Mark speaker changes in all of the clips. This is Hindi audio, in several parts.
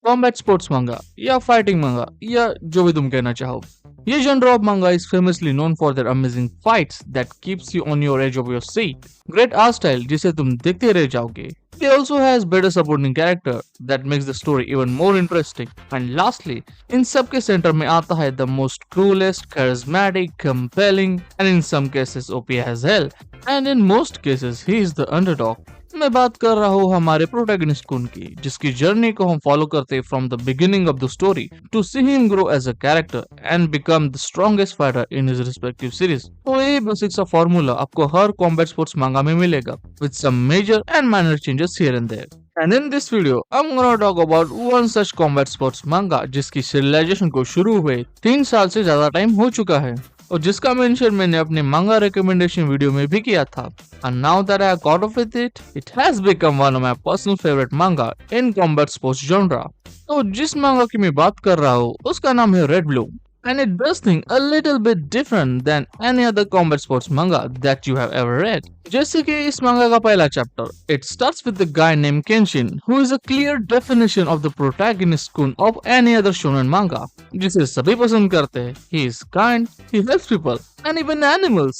Speaker 1: कॉम्बैट स्पोर्ट्स मंगा या फाइटिंग मंगा या जो भी तुम कहना चाहो। ये genre of manga is famously known for their amazing fights that keeps you on your edge of your seat. Great art style जिसे तुम देखते रह जाओगे. They also has better supporting character that makes the story even more interesting. And lastly, इन सब के सेंटर में आता है the most cruelest, charismatic, compelling, and in some cases OP as hell. And in most cases he is the underdog. मैं बात कर रहा हूँ हमारे प्रोटैगनिस्ट कुन की, जिसकी जर्नी को हम फॉलो करते हैं from the beginning of the story to see him grow as a character and become the strongest fighter in his respective series. तो ये बेसिक सा फॉर्मूला आपको हर कॉम्बैट स्पोर्ट्स मांगा में मिलेगा with some major and minor changes here and there. And in this video, I'm gonna talk about one such combat sports manga जिसकी serialization को शुरू हुए 3 साल से ज्यादा टाइम हो चुका है और जिसका मेंशन मैंने अपने मांगा रिकमेंडेशन वीडियो में भी किया था। And now that I caught up with it, it has become one of my personal favorite manga in combat sports genre। तो जिस मांगा की मैं बात कर रहा हूँ उसका नाम है red Bloom. And it does things a little bit different than any other combat sports manga that you have ever read. जैसे कि इस मांगा का पहला chapter, it starts with the guy named Kenshin, who is a clear definition of the protagonist kun of any other shonen manga, जिसे सभी पसंद करते हैं। He is kind, he helps people, and even animals.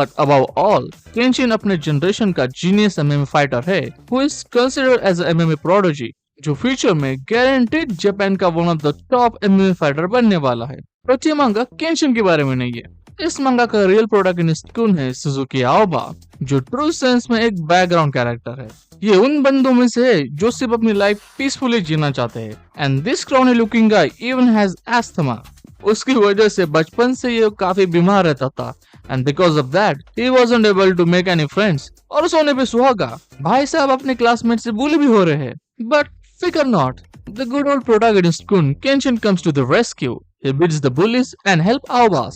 Speaker 1: But above all, Kenshin अपने जनरेशन का जीनियस MMA फाइटर है, who is considered as a MMA prodigy, जो फ्यूचर में गारंटीड जापान का one of the top MMA fighter बनने वाला है। पर ये मांगा केंशिन के बारे में नहीं है। इस मांगा का रियल प्रोटैगनिस्ट कौन है? सुजुकी आओबा, जो ट्रू सेंस में एक बैकग्राउंड कैरेक्टर है। ये उन बंदों में से है जो सिर्फ अपनी लाइफ पीसफुली जीना चाहते हैं। And this clowny looking guy even has asthma. उसकी वजह से बचपन से ये काफी बीमार रहता था and because of that he wasn't able to make any friends. और सोने पे सुहागा, भाई साहब अपने क्लासमेट से बुली भी हो रहे हैं। बट फिकर not, the good old protagonist Kun Kenshin comes to the rescue. He beats the bullies and help Aobas।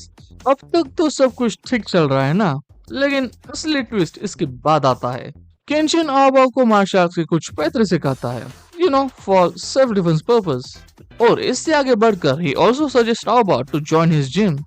Speaker 1: अब तक तो सब कुछ ठीक चल रहा है ना, लेकिन असली ट्विस्ट इसके बाद आता है। केंशिन आओबा को मार्शल आर्ट्स के कुछ पैतरे सिखाता है, फॉर सेल्फ डिफेंस पर्पस। और इससे आगे बढ़कर he also suggests Aoba to join his gym।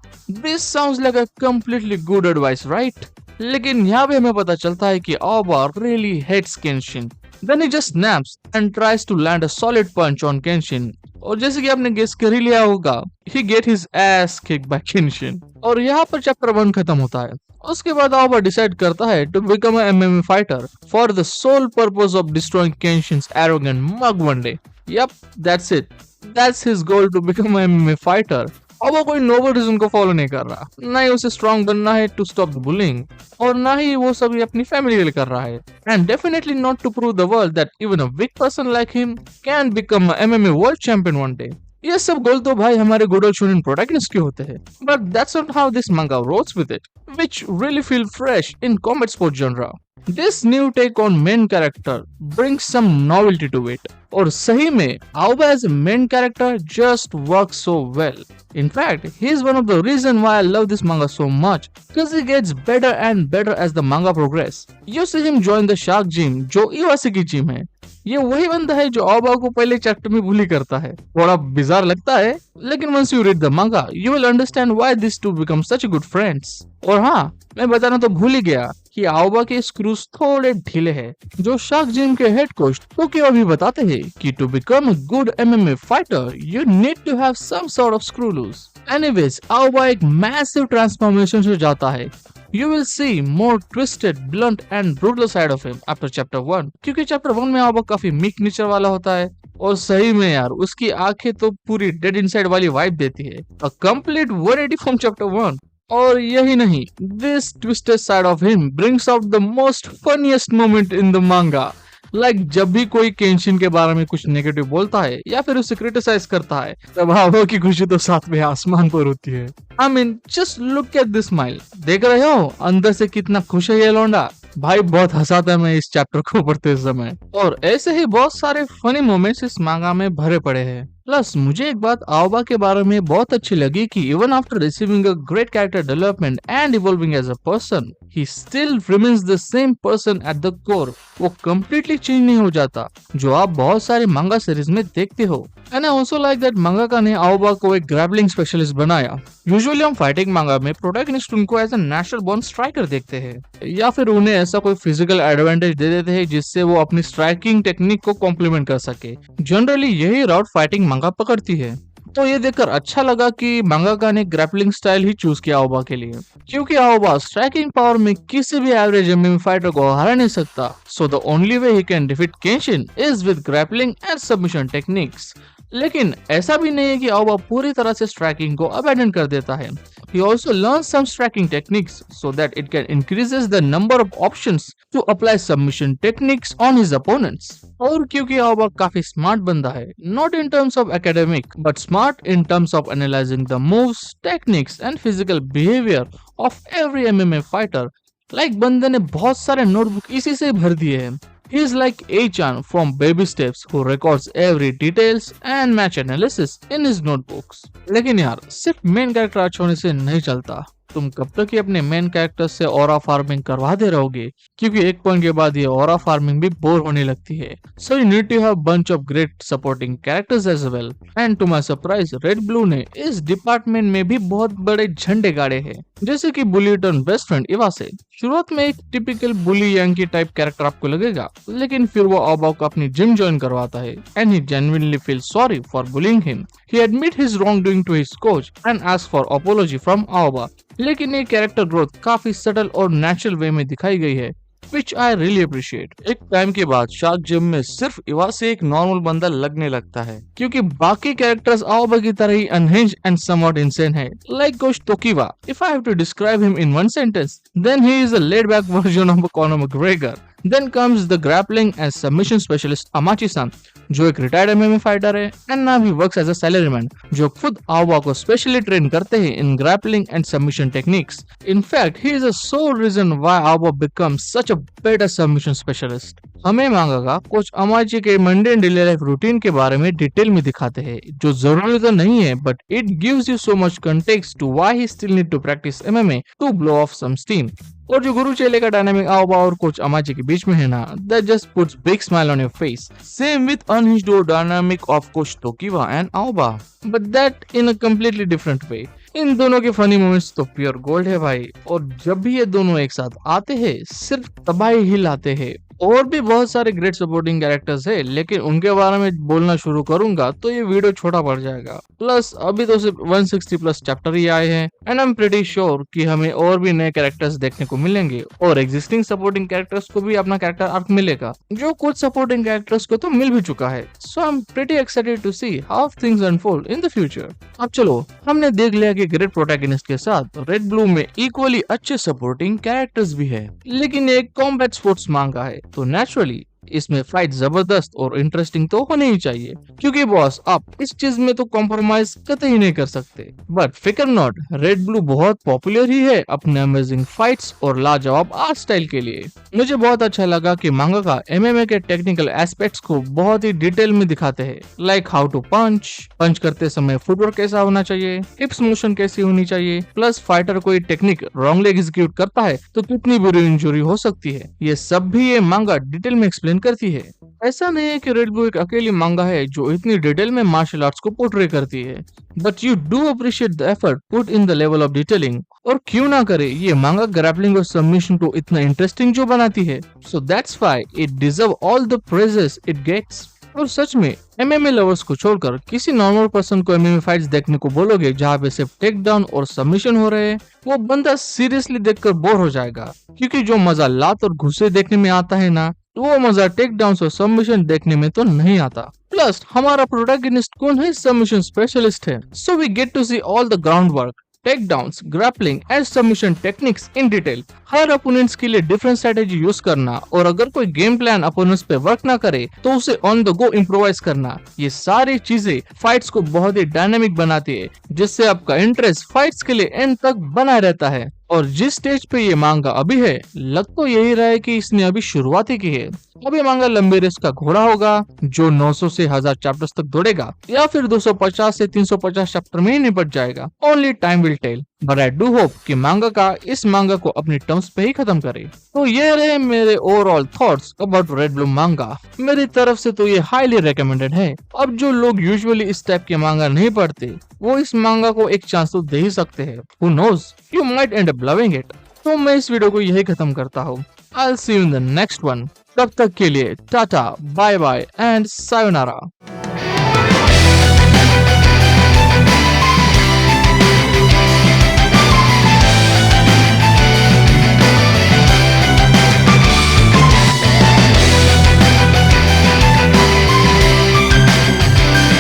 Speaker 1: This sounds like a completely good advice, right? लेकिन यहाँ पे हमें पता चलता है कि Aoba really hates Kenshin। Then he just snaps and tries to land a solid punch on Kenshin। और जैसे कि आपने गेस कर ही लिया होगा, he get his ass kicked by Kenshin। और यहाँ पर चैप्टर 1 खत्म होता है। उसके बाद आओबा डिसाइड करता है to become a MMA fighter for the sole purpose of destroying Kenshin's arrogant mug one day। Yep, that's it। That's his goal, to become a MMA fighter। अब वो कोई नोबल रीजन को फॉलो नहीं कर रहा, ना ही उसे स्ट्रॉन्ग बनना है टू स्टॉप द बुलिंग, और ना ही वो सभी अपनी फैमिली के लिए कर रहा है। And definitely not to prove the world that even a weak person like him can become a MMA world champion one day. ये सब गोल तो भाई हमारे गुड ओल्ड शोनेन प्रोटैगनिस्ट के होते हैं, but that's not how this manga rolls with it, which really feel fresh in combat sports genre. This new take on main character brings some novelty to it, और सही में Aoba as a main character just works so well। In fact, he is one of the reason why I love this manga so much, because he gets better and better as the manga progress। You see him join the Shark Gym, जो Iwasaki Gym है। ये वही बंदा है जो Aoba को पहले चैप्टर में बुली करता है। थोड़ा बिजार लगता है, लेकिन once you read the manga, you will understand why these two become such good friends। और हाँ, मैं बताना तो भूल ही गया कि Aoba के स्क्रूज थोड़े ढीले हैं, जो शार्क जिम के हेड कोच टोकियो भी बताते हैं कि to become a good MMA fighter, you need to have some sort of screw loose। Anyways, Aoba एक massive transformation से जाता है। You will see more twisted, blunt and brutal side of him after chapter 1, क्योंकि chapter 1 में Aoba काफी मीक नेचर वाला होता है, और सही में यार उसकी आंखें तो पूरी डेड इनसाइड वाली वाइब देती है। A complete 180 from chapter 1। और यही नहीं, this twisted side of him brings out the most funniest moment in the manga। Like जब भी कोई केंशिन के बारे में कुछ नेगेटिव बोलता है या फिर उसे क्रिटिसाइज करता है, तब आओबा की खुशी तो साथ में आसमान पर होती है। I mean, just look at this smile। देख रहे हो अंदर से कितना खुश है ये लौंडा। भाई बहुत हंसाता है मैं इस चैप्टर को पढ़ते समय, और ऐसे ही बहुत सारे फनी मोमेंट्स इस मांगा में भरे पड़े हैं। प्लस मुझे एक बात आओबा के बारे में बहुत अच्छी लगी कि even after receiving a great character development and evolving as a person, he still remains the same person at the core. वो कम्प्लीटली चेंज नहीं हो जाता, जो आप बहुत सारे मांगा सीरीज में देखते हो। And I also like that mangaka ने आओबा को एक ग्रैपलिंग स्पेशलिस्ट बनाया। यूजुअली हम फाइटिंग मांगा में प्रोटैगनिस्ट उनको as a natural born striker देखते हैं, या फिर उन्हें ऐसा कोई फिजिकल एडवांटेज दे देते हैं जिससे वो अपनी स्ट्राइकिंग टेक्निक को कॉम्प्लीमेंट कर सके। जनरली यही राउट फाइटिंग मांगा पकड़ती है। तो ये देखकर अच्छा लगा कि मांगाका ने ग्रैपलिंग स्टाइल ही चूज किया आओबा के लिए, क्योंकि आओबा स्ट्राइकिंग पावर में किसी भी एवरेज एमएमए फाइटर को हरा नहीं सकता। So the only way he can defeat Kenshin is with grappling and submission techniques. लेकिन ऐसा भी नहीं है कि आओबा पूरी तरह से स्ट्राइकिंग को अबैंडन कर देता है। He also learns some striking techniques so that it can increases the number of options to apply submission techniques on his opponents. और क्योंकि आओबा काफी स्मार्ट बंदा है, not in terms of academic, but smart in terms of analyzing the moves, techniques and physical behavior of every MMA fighter. Like बंदे ने बहुत सारे नोटबुक इसी से भर दिए हैं। He is like A-chan from Baby Steps who records every details and match analysis in his notebooks. लेकिन यार सिर्फ मेन कैरेक्टर अच्छा होने से नहीं चलता। तुम कब तक ही अपने मेन कैरेक्टर से ऑरा फार्मिंग करवाते रहोगे, क्योंकि एक पॉइंट के बाद ये ऑरा फार्मिंग भी बोर होने लगती है। So you need to have bunch of great supporting characters as well. And to my surprise red blue ने इस डिपार्टमेंट में भी बहुत बड़े झंडे गाड़े हैं, जैसे कि बुली टर्न बेस्ट फ्रेंड इवासे। शुरुआत में एक टिपिकल बुली यांकी टाइप कैरेक्टर आपको लगेगा, लेकिन फिर वो आओबा को अपनी जिम ज्वाइन करवाता है and he genuinely feel sorry for bullying him. He admit his wrong doing to his coach and ask for apology from Aoba. लेकिन ये कैरेक्टर ग्रोथ काफी सटल और नेचुरल वे में दिखाई गई है, which I really appreciate। एक टाइम के बाद शार्क जिम में सिर्फ इवासे एक नॉर्मल बंदा लगने लगता है, क्योंकि बाकी कैरेक्टर्स आओबा की तरह ही अनहिंज्ड एंड समवॉट इनसेन है। Like Ghost Tokiwa, if I have to describe him in one sentence, then he is a laid-back version of Conor McGregor। Then comes the grappling and submission specialist Amachi-san, जो एक रिटायर्ड एमएमए फाइटर है and now he works as a salaryman, जो खुद आओबा को स्पेशली ट्रेन करते हैं in grappling and submission techniques. In fact he is a sole reason why Aoba becomes such a better submission specialist. हमें मांगाका कोच अमाची के मंडे डेली लाइफ रूटीन के बारे में डिटेल में दिखाते हैं, जो जरूरी तो नहीं है, but it gives you so much context to why he still need to practice MMA to blow off some steam. और जो गुरु चेले का डायनामिक आओबा और कोच अमाची के बीच में है ना, that just puts big smile on your face. Same with unhinged dynamic of coach Tokiwa and Aoba, but that in a completely different way. इन दोनों के फनी मोमेंट्स तो प्योर गोल्ड है भाई, और जब भी ये दोनों एक साथ आते हैं सिर्फ तबाही ही लाते हैं। और भी बहुत सारे ग्रेट सपोर्टिंग कैरेक्टर्स है, लेकिन उनके बारे में बोलना शुरू करूंगा तो ये वीडियो छोटा पड़ जाएगा। प्लस अभी तो सिर्फ 160 प्लस चैप्टर ही आए हैं and I am pretty sure कि हमें और भी नए कैरेक्टर्स देखने को मिलेंगे, और एग्जिस्टिंग सपोर्टिंग कैरेक्टर्स को भी अपना कैरेक्टर आर्क मिलेगा, जो कुछ सपोर्टिंग कैरेक्टर्स को तो मिल भी चुका है। So I am pretty excited to see how things unfold in the future. अब चलो, हमने देख लिया कि ग्रेट प्रोटैगनिस्ट के साथ रेड ब्लू में इक्वली अच्छे सपोर्टिंग कैरेक्टर्स भी है, लेकिन एक कॉम्बैट स्पोर्ट्स मांगा है, तो नेचुरली इसमें फाइट जबरदस्त और इंटरेस्टिंग तो होने ही चाहिए, क्योंकि बॉस आप इस चीज में तो कॉम्प्रोमाइज कतई नहीं कर सकते। बट फिकर नॉट, रेड ब्लू बहुत पॉपुलर ही है अपने अमेजिंग फाइट्स और लाजवाब आर्ट स्टाइल के लिए। मुझे बहुत अच्छा लगा कि मांगाका एमएमए के टेक्निकल एस्पेक्ट्स को बहुत ही डिटेल में दिखाते हैं, लाइक हाउ टू पंच करते समय फुटवर्क कैसा होना चाहिए, हिप्स मोशन कैसी होनी चाहिए, प्लस फाइटर कोई टेक्निक रॉन्गली एग्जीक्यूट करता है तो कितनी बुरी इंजुरी हो सकती है। ये सब भी ये मांगा डिटेल में एक्सप्लेन करती है। ऐसा नहीं है कि रेड ब्लू एक अकेली मांगा है जो इतनी डिटेल में मार्शल आर्ट्स को पोर्ट्रे करती है, but you do appreciate the effort put in the level of detailing. और क्यों ना करे, ये मांगा ग्रैपलिंग और सबमिशन को इतना इंटरेस्टिंग जो बनाती है, so that's why it deserve all the praises it gets. और सच में एमएमए लवर्स को छोड़कर किसी नॉर्मल पर्सन को एमएमए फाइट्स देखने को बोलोगे जहाँ पे सिर्फ टेक डाउन और सबमिशन हो रहे हैं, वो बंदा सीरियसली देखकर बोर हो जाएगा, क्योंकि जो मजा लात और घुसे देखने में आता है ना, तो वो मजा टेक डाउन और सबमिशन देखने में तो नहीं आता। प्लस हमारा प्रोटैगनिस्ट कौन है, सबमिशन स्पेशलिस्ट है, so we get to see all the ground work, take downs, grappling and submission techniques in detail. हर अपोनेंट्स के लिए डिफरेंट स्ट्रेटेजी यूज करना, और अगर कोई गेम प्लान अपोनेंट्स पे वर्क ना करे तो उसे ऑन द गो इम्प्रोवाइज करना। ये सारी चीजें फाइट्स को बहुत ही डायनामिक बनाती है, जिससे आपका इंटरेस्ट फाइट्स के लिए एंड तक बना रहता है। और जिस स्टेज पे ये मांगा अभी है, लग तो यही रहा है कि इसने अभी शुरुआत ही की है। अब ये मांगा लंबे रेस का घोड़ा होगा जो 900 से 1000 चैप्टर्स तक दौड़ेगा, या फिर 250 से 350 चैप्टर में ही निपट जाएगा। Only time will tell, but I do hope कि मांगा का इस मांगा को अपनी टर्म्स पे ही खत्म करे। तो ये रहे मेरे overall thoughts about red Bloom मांगा। मेरी तरफ से तो ये हाईली रिकमेंडेड है। अब जो लोग यूजुअली इस टाइप के मांगा नहीं पढ़ते, वो इस मांगा को एक चांस तो दे ही सकते हैं। Who knows, you might end up loving it. तो मैं इस वीडियो को यही खत्म करता हूँ। I'll see you in the next one. तब तक के लिए tata, bye bye and sayonara.